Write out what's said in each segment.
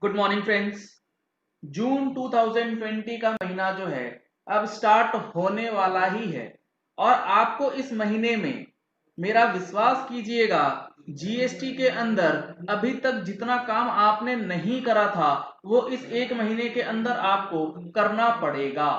Good morning friends. जून 2020 का महीना जो है अब स्टार्ट होने वाला ही है और आपको इस महीने में मेरा विश्वास कीजिएगा जीएसटी के अंदर अभी तक जितना काम आपने नहीं करा था वो इस एक महीने के अंदर आपको करना पड़ेगा,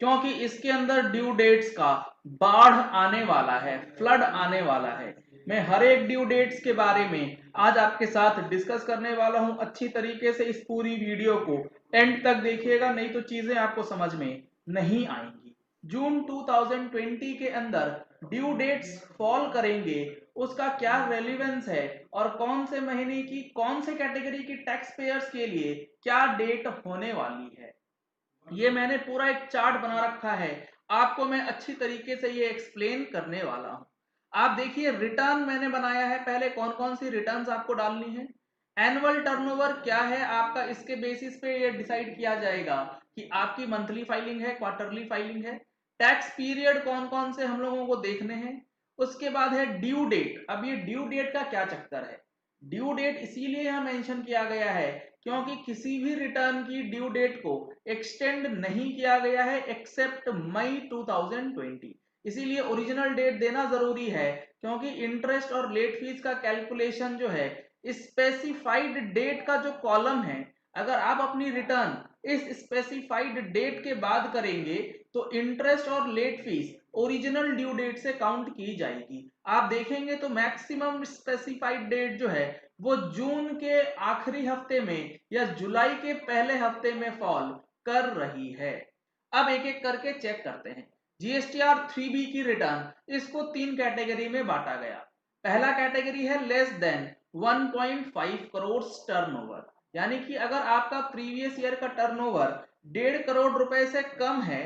क्योंकि इसके अंदर ड्यू डेट्स का बाढ़ आने वाला है, फ्लड आने वाला है। मैं हर एक ड्यू डेट्स के बारे में आज आपके साथ डिस्कस करने वाला हूं। अच्छी तरीके से इस पूरी वीडियो को एंड तक देखिएगा, नहीं तो चीजें आपको समझ में नहीं आएंगी। जून 2020 के अंदर ड्यू डेट्स फॉल करेंगे, उसका क्या रेलिवेंस है और कौन से महीने की कौन से कैटेगरी की टैक्स पेयर्स के लिए क्या डेट होने वाली है, ये मैंने पूरा एक चार्ट बना रखा है। आपको मैं अच्छी तरीके से ये एक्सप्लेन करने वाला हूं। आप देखिए, रिटर्न मैंने बनाया है। पहले कौन कौन सी रिटर्न्स आपको डालनी है, एनुअल टर्नओवर क्या है आपका, इसके बेसिस पे ये डिसाइड किया जाएगा कि आपकी मंथली फाइलिंग है, क्वार्टरली फाइलिंग है। टैक्स पीरियड कौन कौन से हम लोगों को देखने हैं। उसके बाद है ड्यू डेट। अब ये ड्यू डेट का क्या चक्कर है, ड्यू डेट इसीलिए यहां मेंशन किया गया है क्योंकि किसी भी रिटर्न की ड्यू डेट को एक्सटेंड नहीं किया गया है एक्सेप्ट मई 2020। इसीलिए ओरिजिनल डेट देना जरूरी है, क्योंकि इंटरेस्ट और लेट फीस का कैलकुलेशन जो है स्पेसिफाइड डेट का जो कॉलम है, अगर आप अपनी रिटर्न इस स्पेसिफाइड डेट के बाद करेंगे तो इंटरेस्ट और late fees original due date से काउंट की जाएगी। आप देखेंगे तो मैक्सिमम स्पेसिफाइड डेट जो है वो जून के आखिरी हफ्ते में या जुलाई के पहले हफ्ते में फॉल कर रही है। अब एक एक करके चेक करते हैं। जीएसटीआर 3B की रिटर्न, इसको तीन कैटेगरी में बांटा गया। पहला कैटेगरी है लेस देन 1.5 करोड़ टर्नओवर, यानी कि अगर आपका प्रीवियस ईयर का टर्नओवर 1.5 करोड़ रुपए से कम है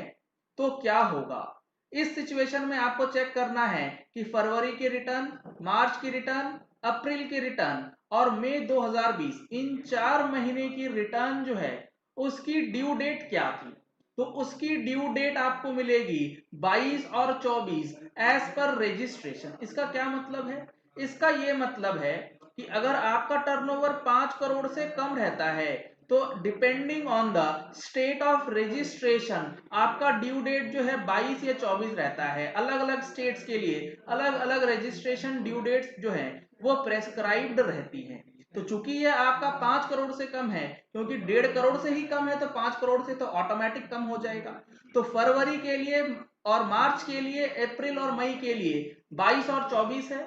तो क्या होगा। इस सिचुएशन में आपको चेक करना है कि फरवरी की रिटर्न, मार्च की रिटर्न, अप्रैल की रिटर्न और मई 2020 इन 4 महीने की रिटर्न जो है उसकी ड्यू डेट क्या थी। तो उसकी ड्यू डेट आपको मिलेगी 22 और 24 एज पर रजिस्ट्रेशन। इसका क्या मतलब है, इसका ये मतलब है कि अगर आपका टर्नओवर 5 करोड़ से कम रहता है तो depending on the state of registration आपका ड्यू डेट जो है 22 या 24 रहता है। अलग अलग स्टेट्स के लिए अलग अलग रजिस्ट्रेशन ड्यू डेट्स जो है वो प्रेस्क्राइब्ड रहती हैं। तो चूंकि ये आपका 5 करोड़ से कम है, क्योंकि 1.5 करोड़ से ही कम है तो 5 करोड़ से तो ऑटोमेटिक कम हो जाएगा। तो फरवरी के लिए और मार्च के लिए, अप्रैल और मई के लिए 22 और 24 है।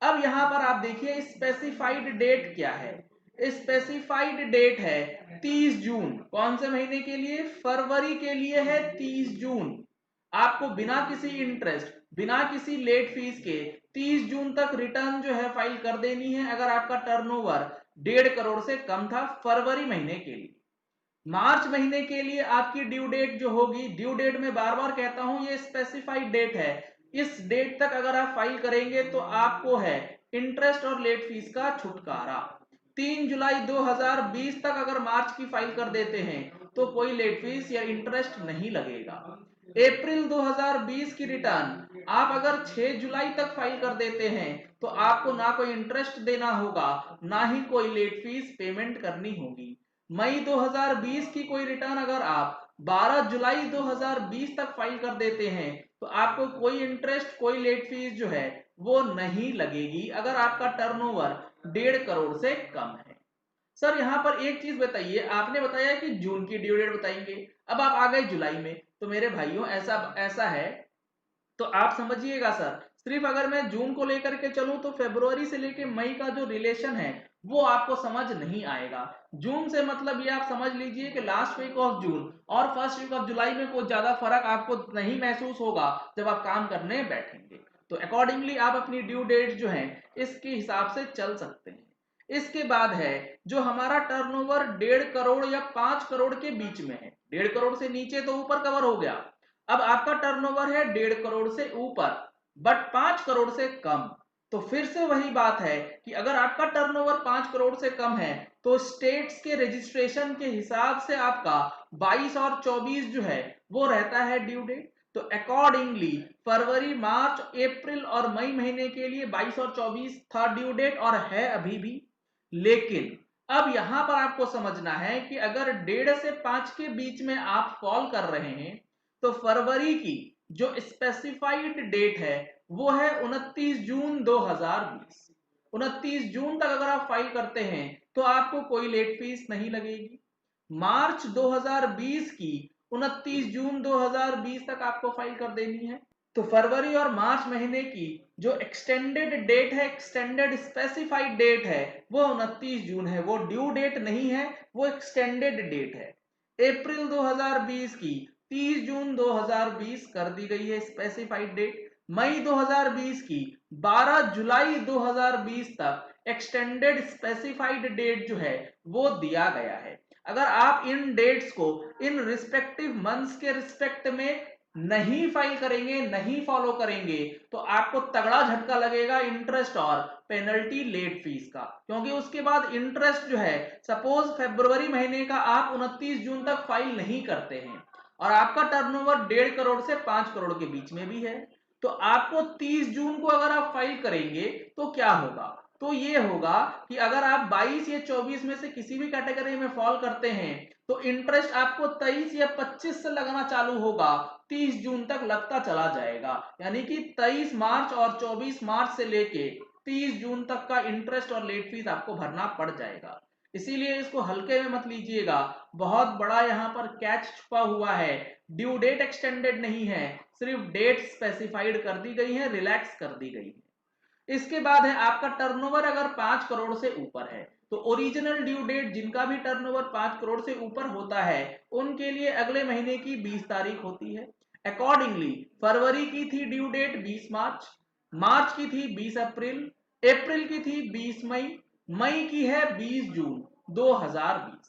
अब यहां पर आप देखिए स्पेसिफाइड डेट क्या है। स्पेसिफाइड डेट है 30 जून। कौन से महीने के लिए, फरवरी के लिए है 30 जून। आपको बिना किसी इंटरेस्ट, बिना किसी लेट फीस के 30 जून तक रिटर्न जो है फाइल कर देनी है अगर आपका टर्नओवर 1.5 करोड़ से कम था फरवरी महीने के लिए। मार्च महीने के लिए आपकी ड्यू डेट जो होगी, ड्यू डेट में बार बार कहता हूं ये स्पेसिफाइड डेट है, इस डेट तक अगर आप फाइल करेंगे तो आपको है इंटरेस्ट और लेट फीस का छुटकारा। 3 जुलाई 2020 तक अगर मार्च की फाइल कर देते हैं तो कोई लेट फीस या इंटरेस्ट नहीं लगेगा। अप्रैल 2020 की रिटर्न आप अगर 6 जुलाई तक फाइल कर देते हैं तो आपको ना कोई इंटरेस्ट देना होगा, ना ही कोई लेट फीस पेमेंट करनी होगी। मई 2020 की कोई रिटर्न अगर आप 12 जुलाई 2020 तक फाइल कर देते हैं तो आपको कोई इंटरेस्ट, कोई लेट फीस जो है वो नहीं लगेगी अगर आपका टर्नओवर 1.5 करोड़ से कम है। सर यहाँ पर एक चीज बताइए, आपने बताया कि जून की ड्यू डेट बताएंगे, अब आप आ गए जुलाई में, तो मेरे भाइयों ऐसा ऐसा है तो आप समझिएगा सर, सिर्फ अगर मैं जून को लेकर के चलूं तो फरवरी से लेकर मई का जो रिलेशन है वो आपको समझ नहीं आएगा। जून से मतलब ये आप समझ लीजिए कि लास्ट वीक ऑफ जून और फर्स्ट वीक ऑफ जुलाई में कोई ज्यादा फर्क आपको नहीं महसूस होगा जब आप काम करने बैठेंगे। तो अकॉर्डिंगली आप अपनी ड्यू डेट जो है इसके हिसाब से चल सकते हैं। इसके बाद है जो हमारा टर्नओवर 1.5 करोड़ या 5 करोड़ के बीच में है, 1.5 करोड़ से नीचे तो ऊपर कवर हो गया। अब आपका टर्नओवर है 1.5 करोड़ से ऊपर बट 5 करोड़ से कम, तो फिर से वही बात है कि अगर आपका टर्नओवर 5 करोड़ से कम है तो स्टेट्स के रजिस्ट्रेशन के हिसाब से आपका 22 और 24 जो है वो रहता है ड्यू डेट। तो अकॉर्डिंगली फरवरी, मार्च, अप्रैल और मई महीने के लिए 22 और 24 था ड्यू डेट और है अभी भी। लेकिन अब यहां पर आपको समझना है कि अगर 1.5 से 5 के बीच में आप फॉल कर रहे हैं तो फरवरी की जो स्पेसिफाइड डेट है वो है 29 जून 2020। 29 जून तक अगर आप फाइल करते हैं तो आपको कोई लेट फीस नहीं लगेगी। मार्च 2020 की 29 जून 2020 तक आपको फाइल कर देनी है। तो फरवरी और मार्च महीने की जो एक्सटेंडेड डेट है, एक्सटेंडेड स्पेसिफाइड डेट है, वो 29 जून है, वो ड्यू डेट नहीं है, वो एक्सटेंडेड डेट है। अप्रैल 2020 की 30 जून 2020 कर दी गई है स्पेसिफाइड डेट। मई 2020 की 12 जुलाई 2020 तक एक्सटेंडेड स्पेसिफाइड डेट जो है वो दिया गया है। अगर आप इन डेट्स को इन रिस्पेक्टिव मंथ्स के रिस्पेक्ट में नहीं फाइल करेंगे, नहीं फॉलो करेंगे, तो आपको तगड़ा झटका लगेगा इंटरेस्ट और पेनल्टी लेट फीस का। क्योंकि उसके बाद इंटरेस्ट जो है, सपोज फरवरी महीने का आप 29 जून तक फाइल नहीं करते हैं और आपका टर्नओवर 1.5 करोड़ से 5 करोड़ के बीच में भी है, तो आपको 30 जून को अगर आप फाइल करेंगे तो क्या होगा? तो ये होगा कि अगर आप 22 या 24 में से किसी भी कैटेगरी में फॉल करते हैं तो इंटरेस्ट आपको 23 या 25 से लगना चालू होगा, 30 जून तक लगता चला जाएगा। यानी कि 23 मार्च और 24 मार्च से लेके 30 जून तक का इंटरेस्ट और लेट फीस आपको भरना पड़ जाएगा। इसीलिए इसको हल्के में मत लीजिएगा, बहुत बड़ा यहाँ पर कैच छुपा हुआ है। ड्यू डेट एक्सटेंडेड नहीं है, सिर्फ डेट स्पेसिफाइड कर दी गई है, रिलैक्स कर दी गई है। इसके बाद है आपका टर्नओवर अगर 5 करोड़ से ऊपर है, तो ओरिजिनल ड्यू डेट जिनका भी टर्नओवर 5 करोड़ से ऊपर होता है उनके लिए अगले महीने की 20 तारीख होती है। अकॉर्डिंगली फरवरी की थी ड्यू डेट 20 मार्च, मार्च की थी 20 अप्रैल, अप्रैल की थी 20 मई, मई की है 20 जून 2020।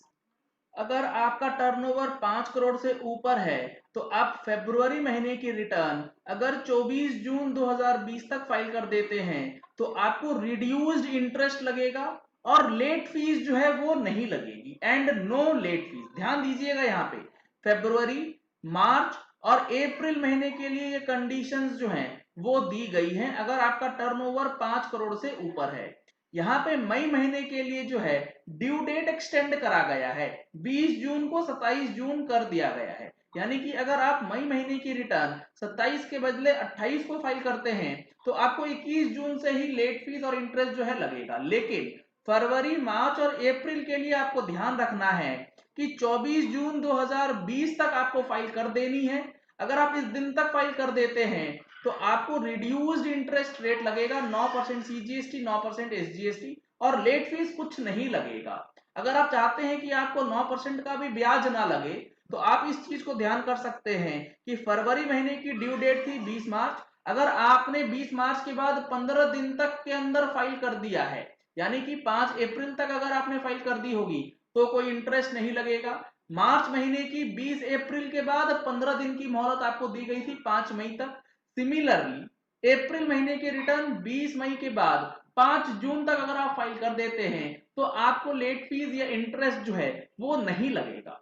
अगर आपका टर्नओवर 5 करोड़ से ऊपर है तो आप फरवरी महीने की रिटर्न अगर 24 जून 2020 तक फाइल कर देते हैं तो आपको रिड्यूस्ड इंटरेस्ट लगेगा और लेट फीस जो है वो नहीं लगेगी, एंड नो लेट फीस। ध्यान दीजिएगा यहाँ पे फरवरी, मार्च और अप्रैल महीने के लिए ये कंडीशंस जो हैं वो दी गई हैं अगर आपका टर्नओवर 5 करोड़ से ऊपर है। यहाँ पे मई महीने के लिए जो है ड्यू डेट एक्सटेंड करा गया है, 20 जून को 27 जून कर दिया गया है। यानी कि अगर आप मई महीने की रिटर्न 27 के बदले 28 को फाइल करते हैं तो आपको 21 जून से ही लेट फीस और इंटरेस्ट जो है लगेगा। लेकिन फरवरी, मार्च और अप्रैल के लिए आपको ध्यान रखना है कि 24 जून 2020 तक आपको फाइल कर देनी है। अगर आप इस दिन तक फाइल कर देते हैं तो आपको रिड्यूस्ड इंटरेस्ट रेट लगेगा 9% सीजीएसटी, 9% एसजीएसटी और लेट फीस कुछ नहीं लगेगा। अगर आप चाहते हैं कि आपको 9% का भी ब्याज ना लगे तो आप इस चीज को ध्यान कर सकते हैं कि फरवरी महीने की ड्यू डेट थी 20 मार्च, अगर आपने 20 मार्च के बाद 15 दिन तक के अंदर फाइल कर दिया है, यानी कि 5 अप्रैल तक अगर आपने फाइल कर दी होगी तो कोई इंटरेस्ट नहीं लगेगा। मार्च महीने की 20 अप्रैल के बाद 15 दिन की मोहलत आपको दी गई थी 5 मई तक। सिमिलरली अप्रैल महीने की रिटर्न 20 मई के बाद 5 जून तक अगर आप फाइल कर देते हैं तो आपको लेट फीस या इंटरेस्ट जो है वो नहीं लगेगा।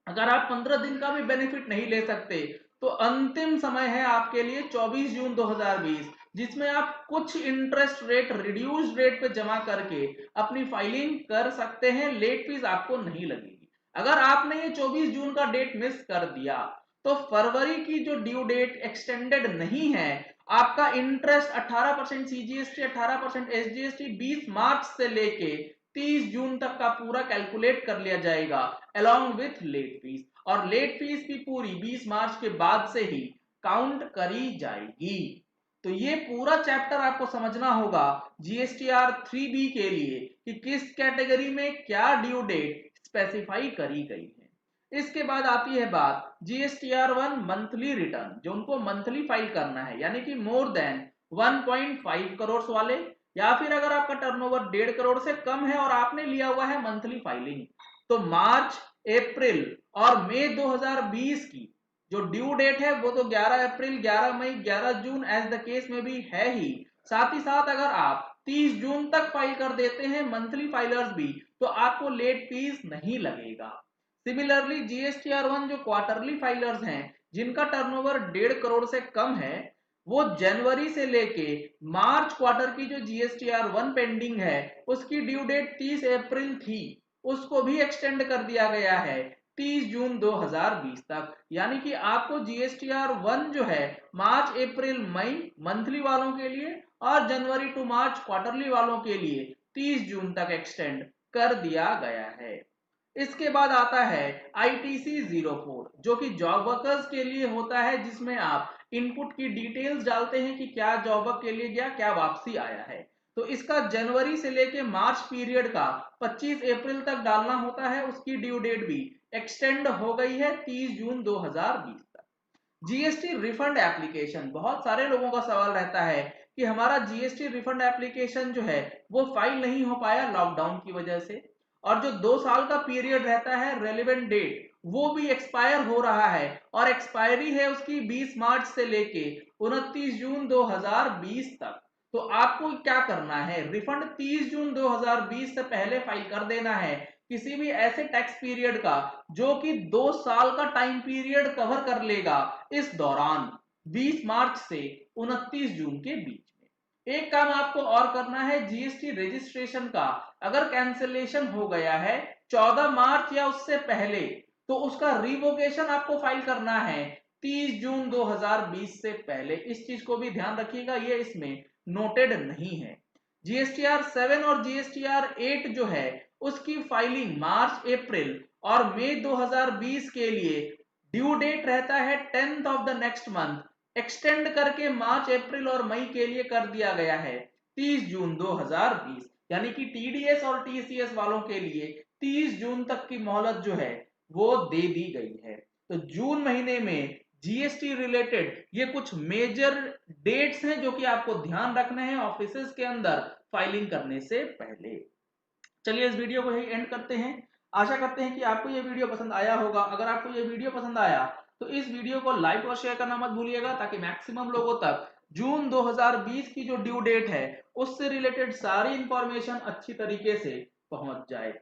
अगर आप 15 दिन का भी बेनिफिट नहीं ले सकते तो अंतिम समय है आपके लिए 24 जून 2020, जिसमें आप कुछ इंटरेस्ट रेट रिड्यूस्ड रेट पे जमा करके अपनी फाइलिंग कर सकते हैं, लेट फीस आपको नहीं लगेगी। अगर आपने ये 24 जून का डेट मिस कर दिया तो फरवरी की जो ड्यू डेट एक्सटेंडेड नहीं है, आपका इंटरेस्ट 18% सीजीएसटी, 18% एसजीएसटी 20 मार्च से लेके 30 जून तक का पूरा कैलकुलेट कर लिया जाएगा अलोंग विथ लेट फीस, और लेट फीस भी पूरी 20 मार्च के बाद से ही काउंट करी जाएगी। तो ये पूरा चैप्टर आपको समझना होगा जीएसटीआर 3B के लिए कि किस कैटेगरी में क्या ड्यू डेट स्पेसिफाई करी गई है। इसके बाद आती है बात जीएसटीआर 1 मंथली रिटर्न, जो उनको मंथली फाइल करना है, यानी कि मोर देन 1.5 करोड़ वाले, या फिर अगर आपका टर्नओवर 1.5 करोड़ से कम है और आपने लिया हुआ है मंथली फाइलिंग, तो मार्च, अप्रैल और मई 2020 की जो ड्यू डेट है वो तो 11 अप्रैल, 11 मई, 11 जून एज द केस में भी है ही। साथ ही साथ अगर आप 30 जून तक फाइल कर देते हैं मंथली फाइलर्स भी, तो आपको लेट फीस नहीं लगेगा। सिमिलरली जीएसटीआर 1 जो क्वार्टरली फाइलर्स हैं जिनका टर्नओवर 1.5 करोड़ से कम है, वो जनवरी से लेके मार्च क्वार्टर की जो जीएसटीआर 1 पेंडिंग है उसकी ड्यू डेट 30 अप्रैल थी, उसको भी एक्सटेंड कर दिया गया है 30 जून 2020 तक। यानी कि आपको जीएसटीआर 1 जो है मार्च अप्रैल मई मंथली वालों के लिए और जनवरी टू मार्च क्वार्टरली वालों के लिए 30 जून तक एक्सटेंड कर दिया गया है। इसके बाद आता है आईटीसी 04 जो कि जॉब वर्कर्स के लिए होता है, जिसमें आप इनपुट की डिटेल्स डालते हैं कि क्या जॉब वर्क के लिए गया, क्या वापसी आया है। तो इसका जनवरी से लेके मार्च पीरियड का 25 अप्रैल तक डालना होता है, उसकी ड्यू डेट भी एक्सटेंड हो गई है 30 जून 2020 तक। जीएसटी रिफंड एप्लीकेशन, बहुत सारे लोगों का सवाल रहता है कि हमारा जीएसटी रिफंड एप्लीकेशन जो है वो फाइल नहीं हो पाया लॉकडाउन की वजह से, और जो 2 साल का पीरियड रहता है रेलिवेंट डेट वो भी एक्सपायर हो रहा है, और एक्सपायरी है उसकी 20 मार्च से लेके 29 जून 2020 तक। तो आपको क्या करना है, रिफंड 30 जून 2020 से पहले फाइल कर देना है किसी भी ऐसे टैक्स पीरियड का जो कि 2 साल का टाइम पीरियड कवर कर लेगा इस दौरान 20 मार्च से 29 जून के बीच में। एक काम आपको और करना है, जीएसटी रजिस्ट्रेशन का अगर कैंसिलेशन हो गया है 14 मार्च या उससे पहले तो उसका रिवोकेशन आपको फाइल करना है 30 जून 2020 से पहले। इस चीज को भी ध्यान रखिएगा, ये इसमें नोटेड नहीं है। जीएसटीआर 7 और जीएसटीआर 8 जो है उसकी फाइलिंग मार्च अप्रैल और मई 2020 के लिए ड्यू डेट रहता है 10th of the next month, extend करके मार्च अप्रैल और मई के लिए कर दिया गया है 30 जून 2020। यानी कि टीडीएस और टीसीएस वालों के लिए 30 जून तक की मोहलत जो है वो दे दी गई है। तो जून महीने में जीएसटी रिलेटेड ये कुछ मेजर डेट्स हैं जो कि आपको ध्यान रखने हैं ऑफिसेस के अंदर फाइलिंग करने से पहले। चलिए इस वीडियो को यही एंड करते हैं। आशा करते हैं कि आपको ये वीडियो पसंद आया होगा। अगर आपको ये वीडियो पसंद आया तो इस वीडियो को लाइक और शेयर करना मत भूलिएगा, ताकि मैक्सिमम लोगों तक जून 2020 की जो ड्यू डेट है उससे रिलेटेड सारी इंफॉर्मेशन अच्छी तरीके से पहुंच जाए।